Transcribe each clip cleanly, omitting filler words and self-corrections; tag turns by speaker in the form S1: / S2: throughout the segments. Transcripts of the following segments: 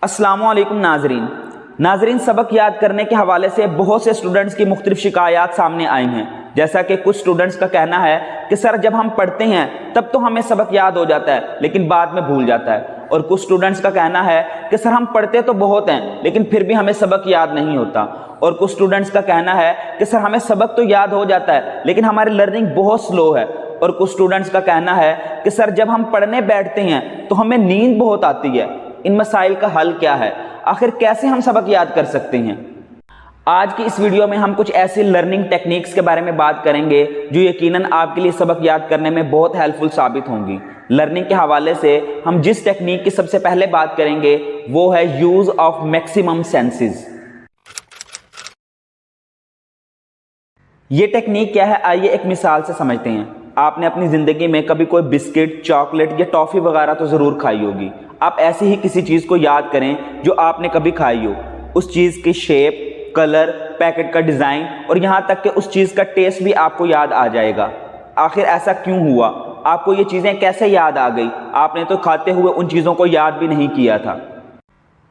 S1: अस्सलामु अलैकुम नाजरीन, सबक याद करने के हवाले से बहुत से स्टूडेंट्स की मुख्तलिफ शिकायत सामने आई हैं। जैसा कि कुछ स्टूडेंट्स का कहना है कि सर जब हम पढ़ते हैं तब तो हमें सबक याद हो जाता है लेकिन बाद में भूल जाता है, और कुछ स्टूडेंट्स का कहना है कि सर हम पढ़ते तो बहुत हैं लेकिन फिर भी हमें सबक याद नहीं होता, और कुछ स्टूडेंट्स का कहना है कि सर हमें सबक तो याद हो जाता है लेकिन हमारी लर्निंग बहुत स्लो है, और कुछ स्टूडेंट्स का कहना है कि सर जब हम पढ़ने बैठते हैं तो हमें नींद बहुत आती है। इन मसाइल का हल क्या है? आखिर कैसे हम सबक याद कर सकते हैं? आज की इस वीडियो में हम कुछ ऐसी लर्निंग टेक्निक्स के बारे में बात करेंगे जो यकीनन आपके लिए सबक याद करने में बहुत हेल्पफुल साबित होंगी। लर्निंग के हवाले से हम जिस टेक्निक की सबसे पहले बात करेंगे वो है यूज ऑफ मैक्सिमम सेंसेस। ये टेक्निक क्या है, आइए एक मिसाल से समझते हैं। आपने अपनी जिंदगी में कभी कोई बिस्किट, चॉकलेट या टॉफी वगैरह तो जरूर खाई होगी। आप ऐसी ही किसी चीज को याद करें जो आपने कभी खाई हो। उस चीज की शेप, कलर, पैकेट का डिजाइन और यहां तक कि उस चीज का टेस्ट भी आपको याद आ जाएगा। आखिर ऐसा क्यों हुआ? आपको ये चीजें कैसे याद आ गई? आपने तो खाते हुए उन चीजों को याद भी नहीं किया था।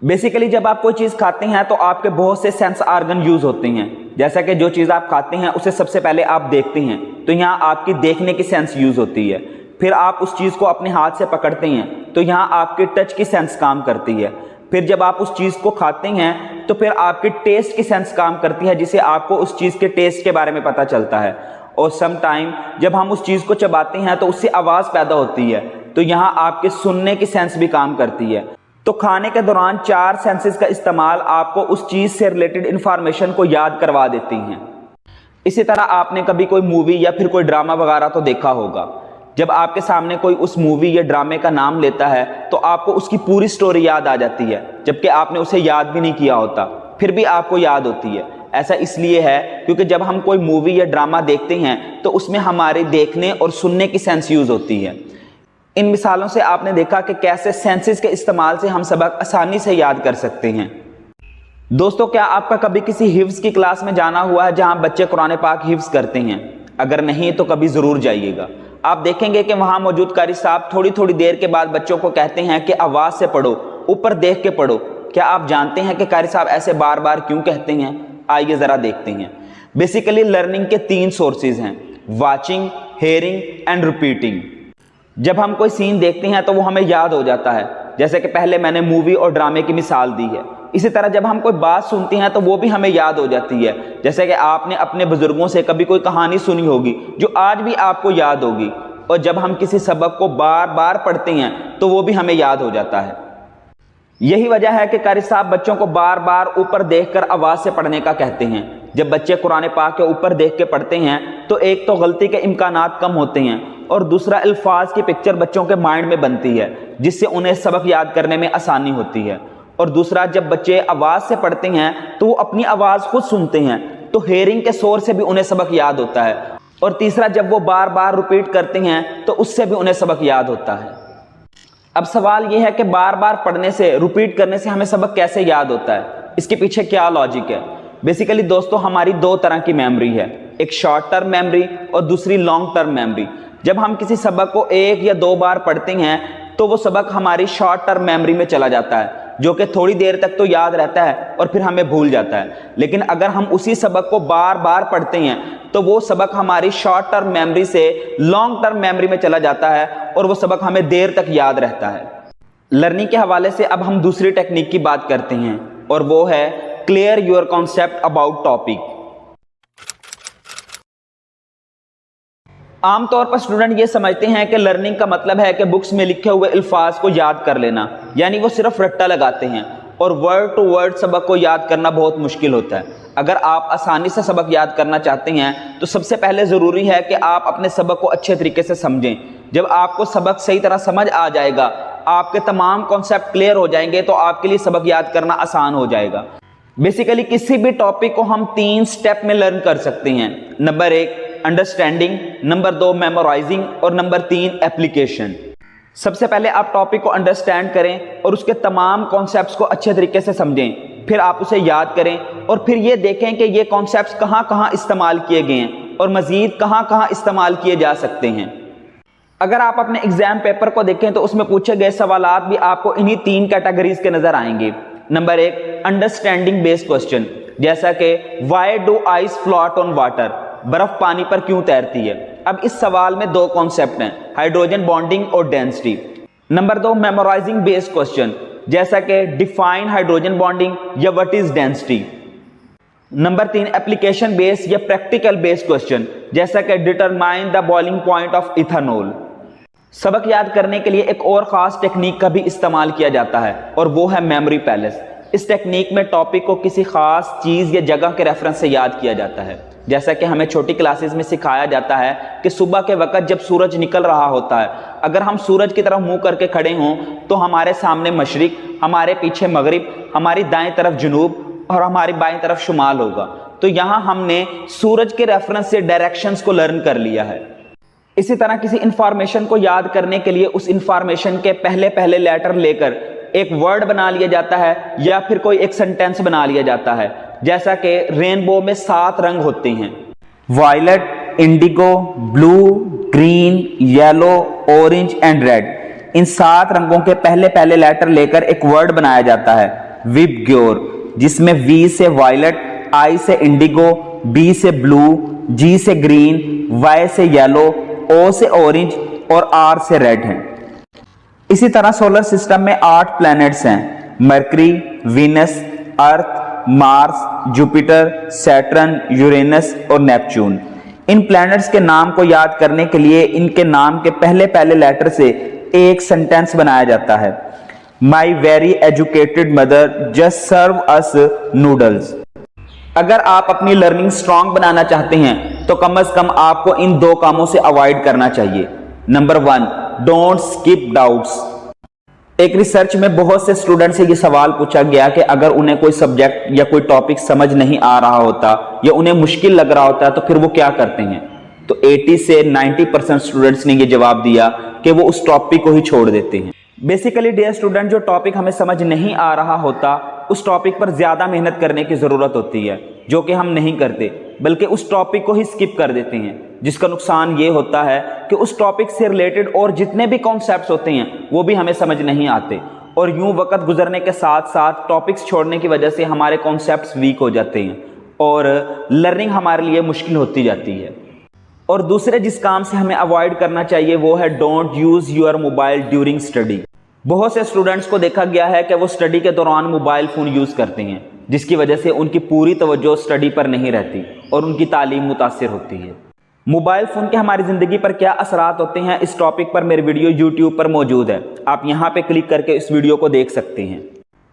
S1: बेसिकली जब आप कोई चीज खाते हैं तो आपके बहुत से सेंस आर्गन यूज होते हैं। जैसा कि जो चीज आप खाते हैं उसे सबसे पहले आप देखते हैं तो यहाँ आपकी देखने की सेंस यूज होती है। फिर आप उस चीज को अपने हाथ से पकड़ते हैं तो यहाँ आपके टच की सेंस काम करती है। फिर जब आप उस चीज को खाते हैं तो फिर आपकी टेस्ट की सेंस काम करती है, जिसे आपको उस चीज के टेस्ट के बारे में पता चलता है। और सम टाइम जब हम उस चीज को चबाते हैं तो उससे आवाज पैदा होती है, तो यहाँ आपके सुनने की सेंस भी काम करती है। तो खाने के दौरान 4 सेंसेस का इस्तेमाल आपको उस चीज से रिलेटेड इंफॉर्मेशन को याद करवा देती हैं। इसी तरह आपने कभी कोई मूवी या फिर कोई ड्रामा वगैरह तो देखा होगा। जब आपके सामने कोई उस मूवी या ड्रामे का नाम लेता है तो आपको उसकी पूरी स्टोरी याद आ जाती है, जबकि आपने उसे याद भी नहीं किया होता, फिर भी आपको याद होती है। ऐसा इसलिए है क्योंकि जब हम कोई मूवी या ड्रामा देखते हैं तो उसमें हमारे देखने और सुनने की सेंस यूज होती है। इन मिसालों से आपने देखा कि कैसे सेंसेस के इस्तेमाल से हम सबक आसानी से याद कर सकते हैं। दोस्तों, क्या आपका कभी किसी हिफ्ज की क्लास में जाना हुआ है जहां बच्चे कुरान पाक हिफ्ज करते हैं? अगर नहीं तो कभी जरूर जाइएगा। आप देखेंगे कि वहां मौजूद कारी साहब थोड़ी थोड़ी देर के बाद बच्चों को कहते हैं कि आवाज से पढ़ो, ऊपर देख के पढ़ो। क्या आप जानते हैं कि कारी साहब ऐसे बार बार क्यों कहते हैं? आइए जरा देखते हैं। बेसिकली लर्निंग के 3 सोर्सेज हैं, वॉचिंग, हेयरिंग एंड रिपीटिंग। जब हम कोई सीन देखते हैं तो वो हमें याद हो जाता है, जैसे कि पहले मैंने मूवी और ड्रामे की मिसाल दी है। इसी तरह जब हम कोई बात सुनते हैं तो वो भी हमें याद हो जाती है, जैसे कि आपने अपने बुजुर्गों से कभी कोई कहानी सुनी होगी जो आज भी आपको याद होगी। और जब हम किसी सबक को बार बार पढ़ते हैं तो वो भी हमें याद हो जाता है। यही वजह है कि कारी साहब बच्चों को बार बार ऊपर देखकर आवाज से पढ़ने का कहते हैं। जब बच्चे कुरान पाक के ऊपर देख के पढ़ते हैं तो एक तो गलती के इम्कानात कम होते हैं और दूसरा अल्फाज की पिक्चर बच्चों के माइंड में बनती है, जिससे उन्हें सबक याद करने में आसानी होती है। और दूसरा, जब बच्चे आवाज से पढ़ते हैं तो वो अपनी आवाज खुद सुनते हैं, तो हेयरिंग के सोर से भी उन्हें सबक याद होता है। और तीसरा, जब वो बार बार रिपीट करते हैं तो उससे भी उन्हें सबक याद होता है। अब सवाल यह है कि बार बार पढ़ने से, रिपीट करने से हमें सबक कैसे याद होता है? इसके पीछे क्या लॉजिक है? बेसिकली दोस्तों, हमारी 2 तरह की मेमोरी है, एक शॉर्ट टर्म मेमोरी और दूसरी लॉन्ग टर्म मेमोरी। जब हम किसी सबक को 1 या 2 बार पढ़ते हैं तो वो सबक हमारी शॉर्ट टर्म मेमोरी में चला जाता है, जो कि थोड़ी देर तक तो याद रहता है और फिर हमें भूल जाता है। लेकिन अगर हम उसी सबक को बार बार पढ़ते हैं तो वो सबक हमारी शॉर्ट टर्म मेमोरी से लॉन्ग टर्म मेमोरी में चला जाता है और वो सबक हमें देर तक याद रहता है। लर्निंग के हवाले से अब हम दूसरी टेक्निक की बात करते हैं और वो है clear your concept about topic. आमतौर पर स्टूडेंट ये समझते हैं कि लर्निंग का मतलब है कि बुक्स में लिखे हुए अल्फाज को याद कर लेना, यानी वो सिर्फ रट्टा लगाते हैं और वर्ड टू वर्ड सबक को याद करना बहुत मुश्किल होता है। अगर आप आसानी से सबक याद करना चाहते हैं तो सबसे पहले ज़रूरी है कि आप अपने सबक को अच्छे तरीके से समझें। जब आपको सबक सही तरह समझ आ जाएगा, आपके तमाम कॉन्सेप्ट क्लियर हो जाएंगे, तो आपके लिए सबक याद करना आसान हो जाएगा। बेसिकली किसी भी टॉपिक को हम 3 स्टेप में लर्न कर सकते हैं। नंबर 1 अंडरस्टैंडिंग, नंबर 2 मेमोराइजिंग और नंबर 3 एप्लीकेशन। सबसे पहले आप टॉपिक को अंडरस्टैंड करें और उसके तमाम कॉन्सेप्ट्स को अच्छे तरीके से समझें। फिर आप उसे याद करें और फिर ये देखें कि ये कॉन्सेप्ट्स कहाँ कहाँ इस्तेमाल किए गए हैं और मज़ीद कहाँ कहाँ इस्तेमाल किए जा सकते हैं। अगर आप अपने एग्जाम पेपर को देखें तो उसमें पूछे गए सवालात भी आपको इन्हीं 3 कैटेगरीज के नजर आएंगे। नंबर 1, अंडरस्टैंडिंग बेस्ड क्वेश्चन, जैसा कि why do ice float on water, बर्फ पानी पर क्यों तैरती है। अब इस सवाल में 2 कॉन्सेप्ट हैं, हाइड्रोजन बॉन्डिंग और density. Number 2, memorizing based question, जैसा कि डिफाइन हाइड्रोजन बॉन्डिंग या what is density. Number 3, application based या प्रैक्टिकल बेस्ड क्वेश्चन, जैसा कि determine the boiling point of ethanol. सबक याद करने के लिए एक और खास टेक्निक का भी इस्तेमाल किया जाता है और वो है मेमोरी पैलेस। इस टेक्निक में टॉपिक को किसी खास चीज या जगह के रेफरेंस से याद किया जाता है। जैसा कि हमें छोटी क्लासेस में सिखाया जाता है कि सुबह के वक्त जब सूरज निकल रहा होता है, अगर हम सूरज की तरफ मुंह करके खड़े हों तो हमारे सामने मशरिक, हमारे पीछे मगरिब, हमारी दाएं तरफ जुनूब और हमारी बाएं तरफ शुमाल होगा। तो यहाँ हमने सूरज के रेफरेंस से डायरेक्शंस को लर्न कर लिया है। इसी तरह किसी इंफॉर्मेशन को याद करने के लिए उस इंफॉर्मेशन के पहले लेटर लेकर एक वर्ड बना लिया जाता है या फिर कोई एक सेंटेंस बना लिया जाता है। जैसा कि रेनबो में 7 रंग होते हैं, violet, indigo, blue, green, yellow, orange and red. इन 7 रंगों के पहले लेटर लेकर एक वर्ड बनाया जाता है, विबग्योर, जिसमें वी से वायलेट, आई से इंडिगो, बी से ब्लू, जी से ग्रीन, वाई से येलो, ओ से ऑरेंज और आर से रेड हैं। इसी तरह सोलर सिस्टम में 8 प्लैनेट्स हैं, मरकरी, वीनस, अर्थ, मार्स, जुपिटर, सैटर्न, यूरेनस और नेपच्यून। इन प्लैनेट्स के नाम को याद करने के लिए इनके नाम के पहले लेटर से एक सेंटेंस बनाया जाता है, my very educated mother just serve us noodles. अगर आप अपनी लर्निंग स्ट्रांग बनाना चाहते हैं तो कम से कम आपको इन 2 कामों से अवॉइड करना चाहिए। Number 1, don't skip doubts. एक रिसर्च में बहुत से स्टूडेंट से ये सवाल पूछा गया कि अगर उन्हें कोई सब्जेक्ट या कोई टॉपिक समझ नहीं आ रहा होता या उन्हें मुश्किल लग रहा होता तो फिर वो क्या करते हैं। तो 80 से 90% स्टूडेंट्स ने ये जवाब दिया कि वो उस टॉपिक को ही छोड़ देते हैं। बेसिकली डियर स्टूडेंट, जो टॉपिक हमें समझ नहीं आ रहा होता उस टॉपिक पर ज्यादा मेहनत करने की जरूरत होती है, जो कि हम नहीं करते, बल्कि उस टॉपिक को ही स्किप कर देते हैं। जिसका नुकसान ये होता है कि उस टॉपिक से रिलेटेड और जितने भी कॉन्सेप्ट्स होते हैं वो भी हमें समझ नहीं आते, और यूं वक्त गुजरने के साथ साथ टॉपिक्स छोड़ने की वजह से हमारे कॉन्सेप्ट्स वीक हो जाते हैं और लर्निंग हमारे लिए मुश्किल होती जाती है। और दूसरे जिस काम से हमें अवॉइड करना चाहिए वो है don't use your mobile during study. बहुत से स्टूडेंट्स को देखा गया है कि वो स्टडी के दौरान मोबाइल फ़ोन यूज़ करते हैं, जिसकी वजह से उनकी पूरी तवज्जो स्टडी पर नहीं रहती और उनकी तालीम मुतासिर होती है। मोबाइल फ़ोन के हमारी ज़िंदगी पर क्या असरात होते हैं, इस टॉपिक पर मेरी वीडियो यूट्यूब पर मौजूद है, आप यहाँ पे क्लिक करके इस वीडियो को देख सकते हैं।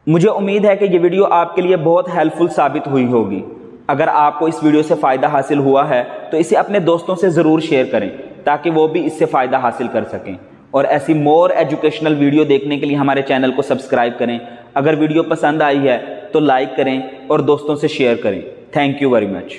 S1: मुझे उम्मीद है कि ये वीडियो आपके लिए बहुत हेल्पफुल साबित हुई होगी। अगर आपको इस वीडियो से फ़ायदा हासिल हुआ है तो इसे अपने दोस्तों से ज़रूर शेयर करें ताकि वो भी इससे फ़ायदा हासिल कर सकें। और ऐसी मोर एजुकेशनल वीडियो देखने के लिए हमारे चैनल को सब्सक्राइब करें। अगर वीडियो पसंद आई है तो लाइक करें और दोस्तों से शेयर करें। Thank you very much.